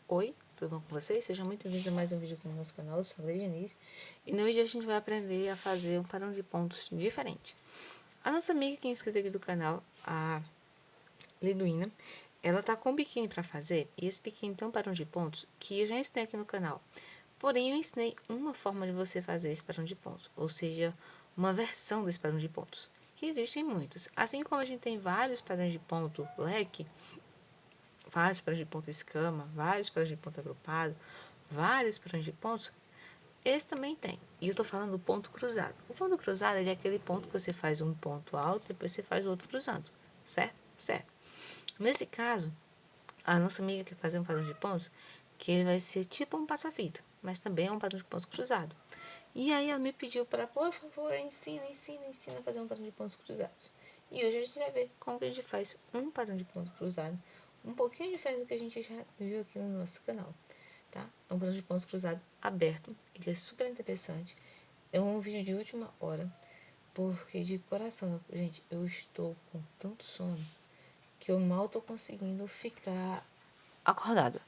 Oi, tudo bom com vocês? Sejam muito bem-vindos a mais um vídeo aqui no nosso canal. Eu sou a Denise e no vídeo a gente vai aprender a fazer um padrão de pontos diferente. A nossa amiga que é inscrita aqui do canal, a Liduína, ela tá com um biquíni para fazer e esse biquíni tem um padrão de pontos que eu já ensinei aqui no canal. Porém, eu ensinei uma forma de você fazer esse padrão de pontos, ou seja, uma versão desse padrão de pontos, que existem muitas. Assim como a gente tem vários padrões de ponto leque, vários padrões de ponto escama, vários padrões de ponto agrupado, vários padrões de pontos, esse também tem. E eu estou falando do ponto cruzado. O ponto cruzado ele é aquele ponto que você faz um ponto alto e depois você faz o outro cruzando, certo? Certo. Nesse caso, a nossa amiga quer fazer um padrão de pontos que ele vai ser tipo um passa-fita, mas também é um padrão de pontos cruzado. E aí ela me pediu para, por favor, ensina a fazer um padrão de pontos cruzados. E hoje a gente vai ver como que a gente faz um padrão de pontos cruzado, um pouquinho diferente do que a gente já viu aqui no nosso canal, tá? É um padrão de pontos cruzado aberto, ele é super interessante, é um vídeo de última hora, porque de coração, gente, eu estou com tanto sono que eu mal tô conseguindo ficar acordada.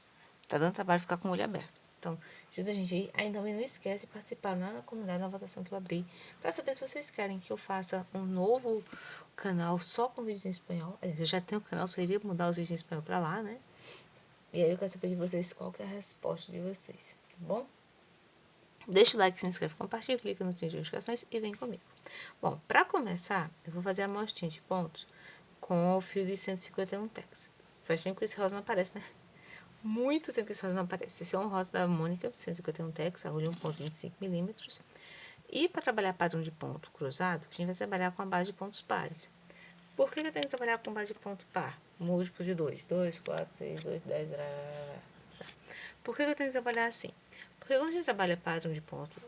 Tá dando trabalho ficar com o olho aberto. Então, ajuda a gente aí. Aí também não esquece de participar lá na comunidade, na votação que eu abri, para saber se vocês querem que eu faça um novo canal só com vídeos em espanhol. Aliás, eu já tenho o canal, só iria mudar os vídeos em espanhol para lá, né? E aí eu quero saber de vocês qual que é a resposta de vocês, tá bom? Deixa o like, se inscreve, compartilha, clica no sininho de notificações e vem comigo. Bom, para começar, eu vou fazer a amostrinha de pontos com o fio de 151 tex. Faz tempo que esse rosa não aparece, né? Muito tempo que esse rosa não aparece. Esse é um rosa da Mônica, 151 tex, agulha 1,25 milímetros. E para trabalhar padrão de ponto cruzado, a gente vai trabalhar com a base de pontos pares. Por que eu tenho que trabalhar com base de ponto par? Múltiplo de 2. 2, 4, 6, 8, 10. Por que eu tenho que trabalhar assim? Porque quando a gente trabalha padrão de ponto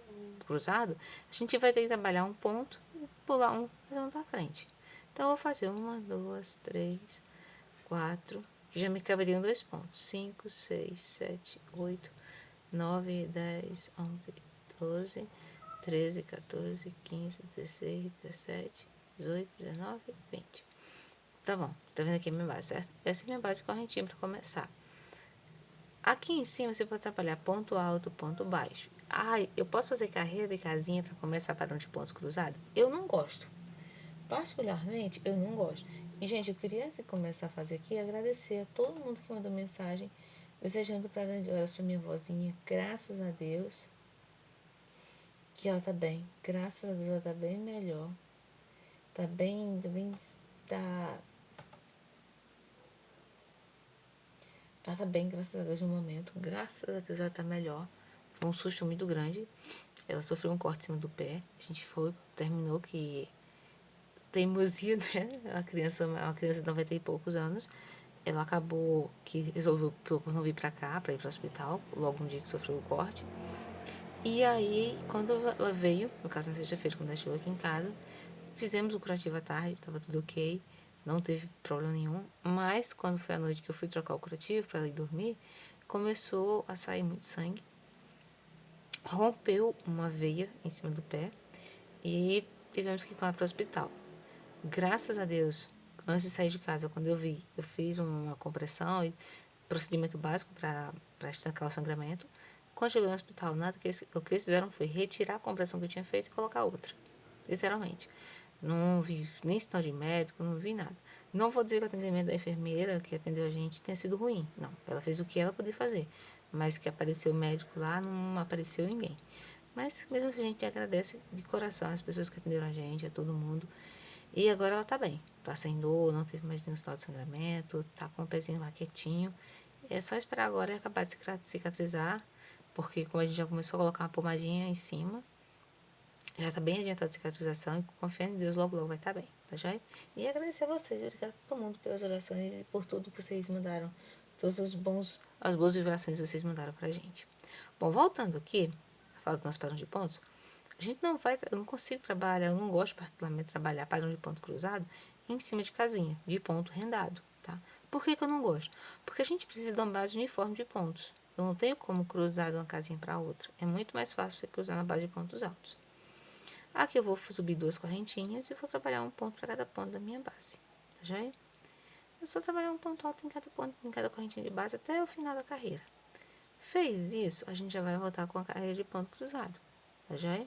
cruzado, a gente vai ter que trabalhar um ponto, pular um, fazer um da frente. Então, eu vou fazer 1, 2, 3, 4, que já me caberiam 2 pontos. 5, 6, 7, 8, 9, 10, 11, 12, 13, 14, 15, 16, 17, 18, 19, 20. Tá bom, tá vendo aqui a minha base, certo? Essa é a minha base correntinha para começar. Aqui em cima você pode trabalhar ponto alto, ponto baixo. Ai, eu posso fazer carreira de casinha para começar padrão de pontos cruzados? Eu não gosto. Particularmente, eu não gosto. E, gente, eu queria assim, começar a fazer aqui agradecer a todo mundo que mandou mensagem, desejando para horas para minha vozinha. Graças a Deus que ela tá bem. Graças a Deus ela tá bem melhor. Tá bem, tá... Ela tá bem, graças a Deus, no momento. Graças a Deus ela tá melhor. Foi um susto muito grande. Ela sofreu um corte em cima do pé. A gente foi, terminou que teimosia, né? Uma criança de 90 e poucos anos. Ela acabou que resolveu por não vir pra cá, pra ir pro hospital, logo no dia que sofreu o corte. E aí, quando ela veio, no caso na sexta-feira, quando ela chegou aqui em casa, fizemos o curativo à tarde, tava tudo ok, não teve problema nenhum. Mas quando foi a noite que eu fui trocar o curativo pra ela ir dormir, começou a sair muito sangue. Rompeu uma veia em cima do pé e tivemos que ir com ela para o hospital. Graças a Deus, antes de sair de casa, quando eu vi, eu fiz uma compressão e procedimento básico para estancar o sangramento. Quando chegou no hospital, nada que o que eles fizeram foi retirar a compressão que eu tinha feito e colocar outra. Literalmente. Não vi nem sinal de médico, não vi nada. Não vou dizer que o atendimento da enfermeira que atendeu a gente tenha sido ruim. Não, ela fez o que ela podia fazer. Mas que apareceu o médico lá, não apareceu ninguém. Mas mesmo assim a gente agradece de coração as pessoas que atenderam a gente, a todo mundo. E agora ela tá bem. Tá sem dor, não teve mais nenhum sinal de sangramento, tá com o pezinho lá quietinho. É só esperar agora e acabar de cicatrizar, porque como a gente já começou a colocar uma pomadinha em cima, já tá bem adiantada a cicatrização e confiando em Deus, logo logo vai estar bem, tá joia? E agradecer a vocês, obrigado a todo mundo pelas orações e por tudo que vocês mandaram, as boas vibrações que vocês mandaram pra gente. Bom, voltando aqui, falar do nosso padrão de pontos, a gente não vai, eu não consigo trabalhar, eu não gosto particularmente de trabalhar padrão de ponto cruzado em cima de casinha, de ponto rendado, tá? Por que que eu não gosto? Porque a gente precisa de uma base uniforme de pontos. Eu não tenho como cruzar de uma casinha para outra. É muito mais fácil você cruzar na base de pontos altos. Aqui eu vou subir 2 correntinhas e vou trabalhar um ponto para cada ponto da minha base, tá joia? É só trabalhar um ponto alto em cada ponto, em cada correntinha de base até o final da carreira. Fez isso, a gente já vai voltar com a carreira de ponto cruzado, tá joia?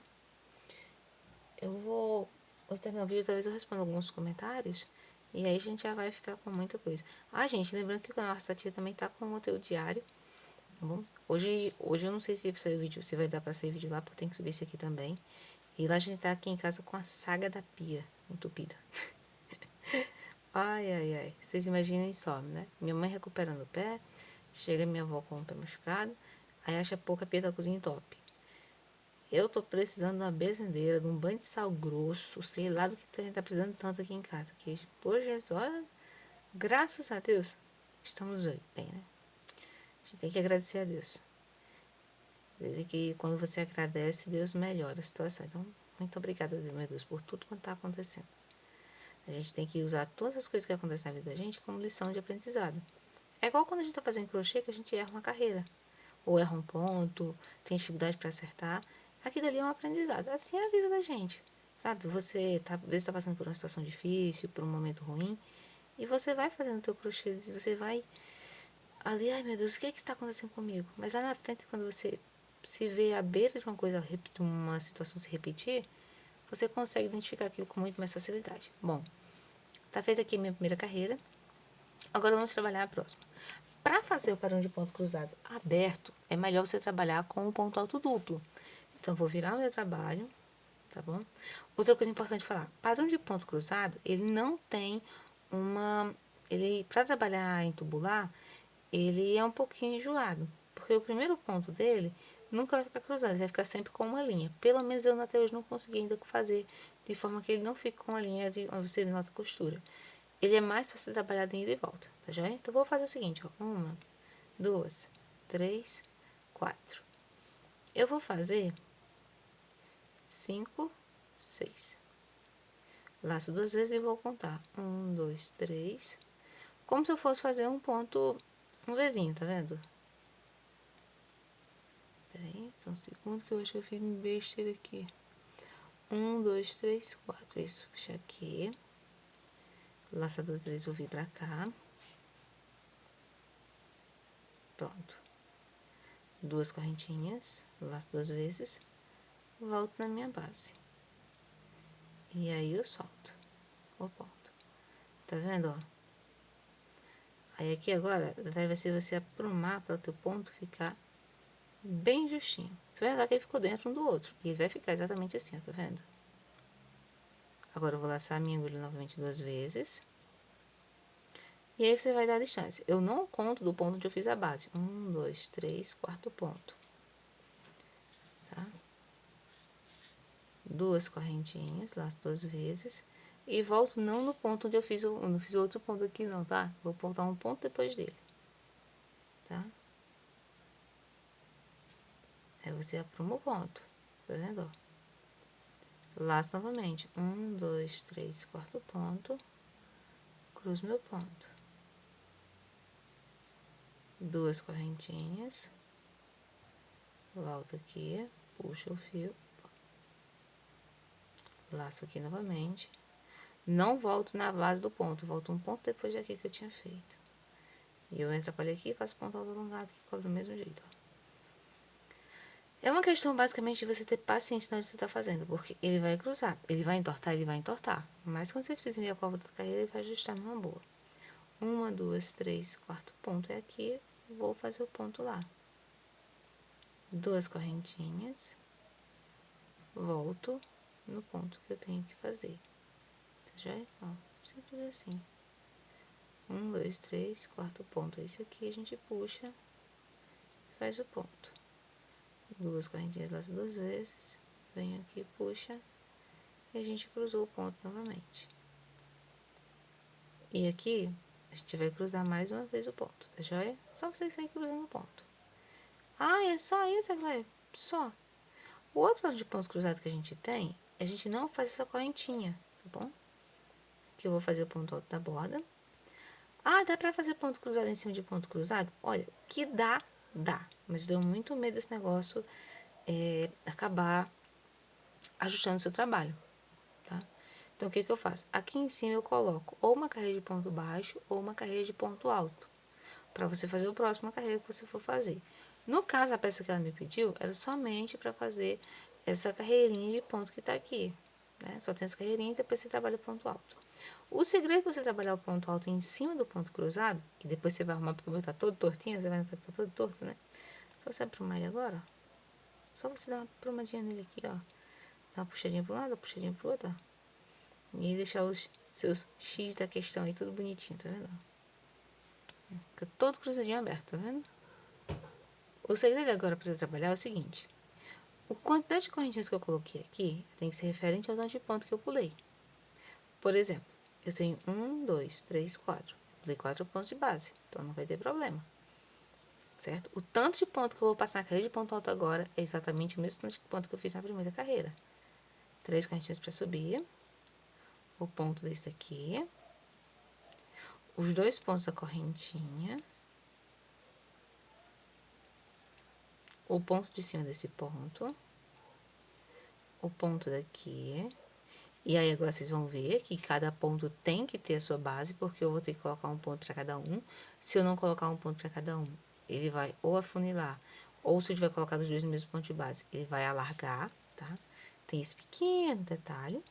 Eu vou terminar o vídeo, talvez eu responda alguns comentários, e aí a gente já vai ficar com muita coisa. Ah, gente, lembrando que o canal Essa Tia também tá com o conteúdo diário, tá bom? Hoje eu não sei se vai sair vídeo, se vai dar pra sair vídeo lá, porque eu tenho que subir esse aqui também. E lá a gente tá aqui em casa com a saga da pia entupida. Ai, ai, ai. Vocês imaginem só, né? Minha mãe recuperando o pé, chega minha avó com o pé machucado, aí acha pouco a pia da cozinha entope. Eu tô precisando de uma bezendeira, de um banho de sal grosso, sei lá do que a gente tá precisando tanto aqui em casa. Que, hoje, olha, graças a Deus, estamos bem, né? A gente tem que agradecer a Deus. Desde que quando você agradece, Deus melhora a situação. Então, muito obrigada, meu Deus, por tudo quanto tá acontecendo. A gente tem que usar todas as coisas que acontecem na vida da gente como lição de aprendizado. É igual quando a gente tá fazendo crochê que a gente erra uma carreira. Ou erra um ponto, tem dificuldade para acertar. Aquilo ali é um aprendizado. Assim é a vida da gente. Sabe? Você tá, às vezes tá passando por uma situação difícil, por um momento ruim. E você vai fazendo teu crochê, você vai ali, ai meu Deus, o que é que está acontecendo comigo? Mas lá na frente, quando você se vê à beira de uma coisa, uma situação se repetir, você consegue identificar aquilo com muito mais facilidade. Bom, tá feita aqui minha primeira carreira. Agora vamos trabalhar a próxima. Para fazer o padrão de ponto cruzado aberto, é melhor você trabalhar com o ponto alto duplo. Então, vou virar o meu trabalho, tá bom? Outra coisa importante falar, padrão de ponto cruzado, ele não tem uma... para trabalhar em tubular, ele é um pouquinho enjoado, porque o primeiro ponto dele nunca vai ficar cruzado, ele vai ficar sempre com uma linha. Pelo menos eu até hoje não consegui ainda fazer de forma que ele não fique com a linha de onde você nota a costura. Ele é mais fácil de trabalhar de ida e volta, tá joia? Então, vou fazer o seguinte, ó, 1, 2, 3, 4. Eu vou fazer 5, 6. Laço 2 vezes e vou contar 1, 2, 3. Como se eu fosse fazer um ponto, um Vzinho, tá vendo? Peraí, só um segundo que eu acho que eu fiz um besteira aqui. 1, 2, 3, 4. Isso, fechar aqui. Laçador 3, vou vir pra cá. Pronto. Duas correntinhas, laço 2 vezes. Volto na minha base. E aí eu solto o ponto. Tá vendo, ó? Aí aqui agora vai ser você aprumar para o teu ponto ficar bem justinho. Você vai ver que ele ficou dentro um do outro. E ele vai ficar exatamente assim, ó, tá vendo? Agora eu vou laçar a minha agulha novamente 2 vezes. E aí você vai dar a distância. Eu não conto do ponto onde eu fiz a base. 1, 2, 3, quarto ponto. Tá? Duas correntinhas, laço 2 vezes. E volto não no ponto onde eu fiz, eu não fiz outro ponto aqui não, tá? Vou botar um ponto depois dele. Tá? Aí você apruma o ponto. Tá vendo, ó? Laço novamente. 1, 2, 3, quarto ponto. Cruzo meu ponto. Duas correntinhas. Volto aqui. Puxo o fio. Laço aqui novamente. Não volto na base do ponto. Volto um ponto depois daqui que eu tinha feito. E eu atrapalhei aqui e faço ponto alongado que cobre do mesmo jeito, ó. É uma questão basicamente de você ter paciência na hora que você tá fazendo, porque ele vai cruzar, ele vai entortar, mas quando você fizer a cobra da carreira, ele vai ajustar numa boa. 1, 2, 3, quarto ponto é aqui, vou fazer o ponto lá. Duas correntinhas, volto no ponto que eu tenho que fazer. Já é, ó, simples assim. 1, 2, 3, quarto ponto. Esse aqui a gente puxa, faz o ponto. Duas correntinhas, laço 2 vezes, venho aqui, puxa, e a gente cruzou o ponto novamente. E aqui, a gente vai cruzar mais uma vez o ponto, tá joia? Só vocês saírem cruzando o ponto. Ah, é só isso, Glória? Só. O outro lado de pontos cruzados que a gente tem, a gente não faz essa correntinha, tá bom? Que eu vou fazer o ponto alto da borda. Ah, dá pra fazer ponto cruzado em cima de ponto cruzado? Olha, que dá, dá. Mas deu muito medo desse negócio acabar ajustando o seu trabalho, tá? Então, o que eu faço? Aqui em cima eu coloco ou uma carreira de ponto baixo ou uma carreira de ponto alto, para você fazer o próximo carreira que você for fazer. No caso, a peça que ela me pediu era somente para fazer essa carreirinha de ponto que está aqui, né? Só tem essa carreirinha e depois você trabalha o ponto alto. O segredo é você trabalhar o ponto alto em cima do ponto cruzado, que depois você vai arrumar porque vai estar todo tortinho, você vai notar que tá todo torto, né? Só você aprumar ele agora, ó. Só você dar uma prumadinha nele aqui, ó. Dá uma puxadinha para um lado, uma puxadinha pro outro, ó. E deixar os seus X da questão aí tudo bonitinho, tá vendo? Fica todo cruzadinho aberto, tá vendo? O segredo agora para você trabalhar é o seguinte. A quantidade de correntinhas que eu coloquei aqui tem que ser referente ao tanto de ponto que eu pulei. Por exemplo, eu tenho 1, 2, 3, 4. Pulei 4 pontos de base, então não vai ter problema. Certo? O tanto de ponto que eu vou passar na carreira de ponto alto agora é exatamente o mesmo tanto de ponto que eu fiz na primeira carreira. 3 correntinhas para subir. O ponto desse daqui. Os 2 pontos da correntinha. O ponto de cima desse ponto. O ponto daqui. E aí agora vocês vão ver que cada ponto tem que ter a sua base, porque eu vou ter que colocar um ponto para cada um. Se eu não colocar um ponto para cada um, ele vai ou afunilar, ou se eu tiver colocado os dois no mesmo ponto de base, ele vai alargar, tá? Tem esse pequeno detalhe,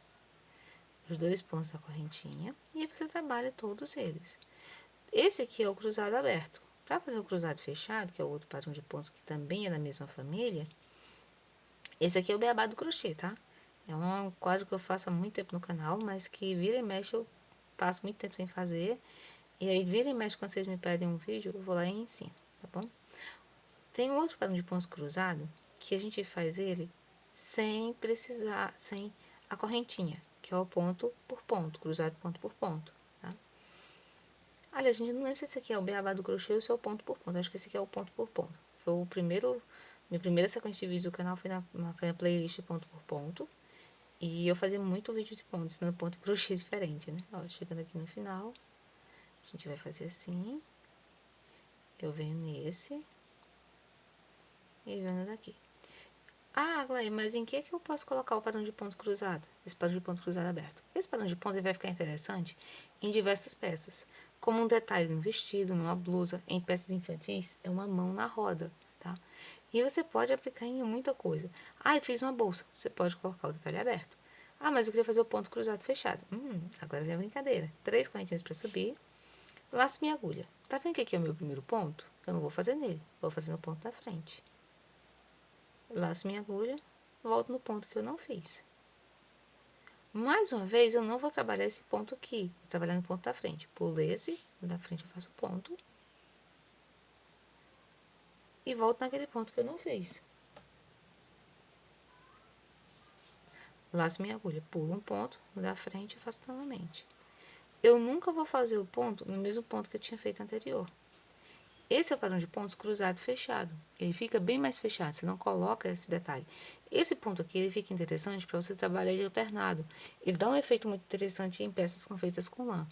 os 2 pontos da correntinha, e aí você trabalha todos eles. Esse aqui é o cruzado aberto. Para fazer o cruzado fechado, que é o outro padrão de pontos que também é da mesma família, esse aqui é o beabá do crochê, tá? É um quadro que eu faço há muito tempo no canal, mas que vira e mexe eu passo muito tempo sem fazer. E aí vira e mexe quando vocês me pedem um vídeo, eu vou lá e ensino, tá bom? Tem um outro padrão de pontos cruzado que a gente faz ele sem precisar, sem a correntinha, que é o ponto por ponto, cruzado ponto por ponto, tá? Aliás, a gente não lembra se esse aqui é o beabá do crochê ou se é o ponto por ponto. Acho que esse aqui é o ponto por ponto. Foi o primeiro, minha primeira sequência de vídeos do canal foi na playlist ponto por ponto. E eu fazia muito vídeo de ponto, ensinando ponto e crochê diferente, né? Ó, chegando aqui no final, a gente vai fazer assim. Eu venho nesse. E venho daqui. Ah, Gley, mas em que eu posso colocar o padrão de ponto cruzado? Esse padrão de ponto cruzado aberto. Esse padrão de ponto ele vai ficar interessante em diversas peças. Como um detalhe no vestido, numa blusa, em peças infantis, é uma mão na roda, tá? E você pode aplicar em muita coisa. Ah, eu fiz uma bolsa. Você pode colocar o detalhe aberto. Ah, mas eu queria fazer o ponto cruzado fechado. Agora vem a brincadeira. 3 correntinhas para subir. Laço minha agulha. Tá vendo que aqui é o meu primeiro ponto? Eu não vou fazer nele. Vou fazer no ponto da frente. Laço minha agulha. Volto no ponto que eu não fiz. Mais uma vez, eu não vou trabalhar esse ponto aqui. Vou trabalhar no ponto da frente. Pulo esse. Da frente eu faço o ponto. E volto naquele ponto que eu não fiz. Laço minha agulha. Pulo um ponto. Da frente eu faço novamente. Eu nunca vou fazer o ponto no mesmo ponto que eu tinha feito anterior. Esse é o padrão de pontos cruzado fechado. Ele fica bem mais fechado, você não coloca esse detalhe. Esse ponto aqui, ele fica interessante para você trabalhar ele alternado. Ele dá um efeito muito interessante em peças feitas com lã.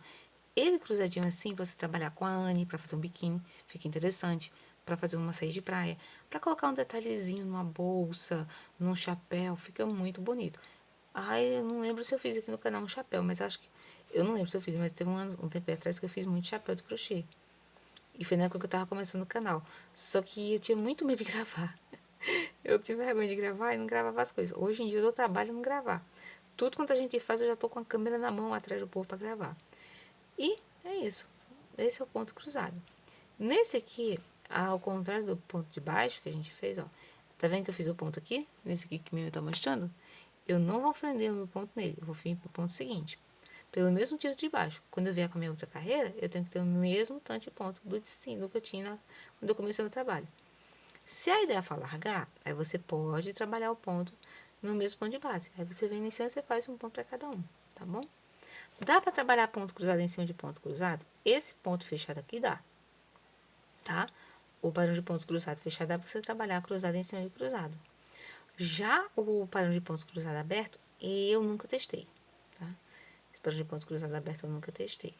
Ele cruzadinho assim, você trabalhar com a Anne para fazer um biquíni, fica interessante. Para fazer uma saída de praia, para colocar um detalhezinho numa bolsa, num chapéu, fica muito bonito. Ai, eu não lembro se eu fiz aqui no canal um chapéu, mas acho que... Eu não lembro se eu fiz, mas teve um tempo atrás que eu fiz muito chapéu de crochê. E foi na época que eu tava começando o canal. Só que eu tinha muito medo de gravar. Eu tive vergonha de gravar e não gravava as coisas. Hoje em dia eu dou trabalho não gravar. Tudo quanto a gente faz, eu já tô com a câmera na mão atrás do povo para gravar. E é isso. Esse é o ponto cruzado. Nesse aqui, ao contrário do ponto de baixo que a gente fez, ó. Tá vendo que eu fiz o ponto aqui? Nesse aqui que o meu tá mostrando? Eu não vou prender o meu ponto nele. Eu vou vir pro ponto seguinte. Pelo mesmo tiro de baixo. Quando eu vier com a minha outra carreira, eu tenho que ter o mesmo tanto de ponto do que eu tinha quando eu comecei o trabalho. Se a ideia for largar, aí você pode trabalhar o ponto no mesmo ponto de base. Aí você vem iniciando e você faz um ponto para cada um, tá bom? Dá para trabalhar ponto cruzado em cima de ponto cruzado? Esse ponto fechado aqui dá, tá? O padrão de pontos cruzado fechado dá para você trabalhar cruzado em cima de cruzado. Já o padrão de pontos cruzado aberto, eu nunca testei, tá? Esse padrão de pontos cruzado aberto eu nunca testei.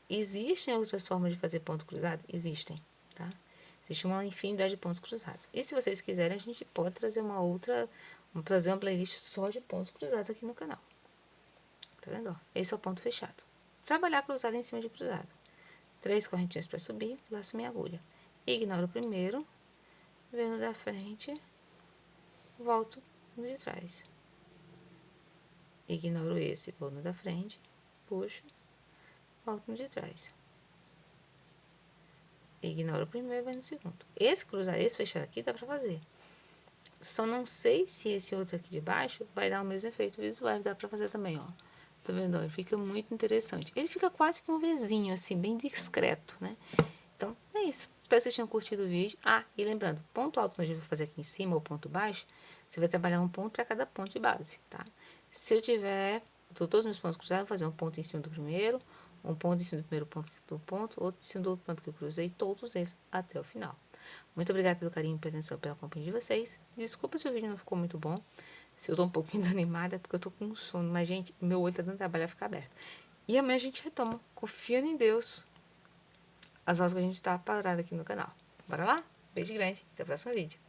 Existem outras formas de fazer ponto cruzado? Existem, tá? Existe uma infinidade de pontos cruzados. E se vocês quiserem, a gente pode trazer trazer uma playlist só de pontos cruzados aqui no canal. Tá vendo? Esse é o ponto fechado. Trabalhar cruzado em cima de cruzado. 3 correntinhas para subir, laço minha agulha. Ignoro o primeiro, Vendo da frente, volto no de trás. Ignoro esse, vou no da frente, puxo, volto no de trás. Ignoro o primeiro e vou no segundo. Esse cruzar, esse fechar aqui dá pra fazer. Só não sei se esse outro aqui de baixo vai dar o mesmo efeito visual. Dá pra fazer também, ó. Tá vendo? Ele fica muito interessante. Ele fica quase que um Vzinho, assim, bem discreto, né? Então, é isso. Espero que vocês tenham curtido o vídeo. Ah, e lembrando, ponto alto nós vamos fazer aqui em cima ou ponto baixo, você vai trabalhar um ponto para cada ponto de base, tá? Se eu tiver todos os meus pontos cruzados, eu vou fazer um ponto em cima do primeiro, um ponto em cima do primeiro ponto, outro em cima do outro ponto que eu cruzei, todos esses até o final. Muito obrigada pelo carinho, pela atenção, pela companhia de vocês. Desculpa se o vídeo não ficou muito bom. Se eu tô um pouquinho desanimada, é porque eu tô com sono. Mas, gente, meu olho tá dando trabalho a ficar aberto. E amanhã a gente retoma, confiando em Deus, as aulas que a gente tá parado aqui no canal. Bora lá? Beijo grande. Até o próximo vídeo.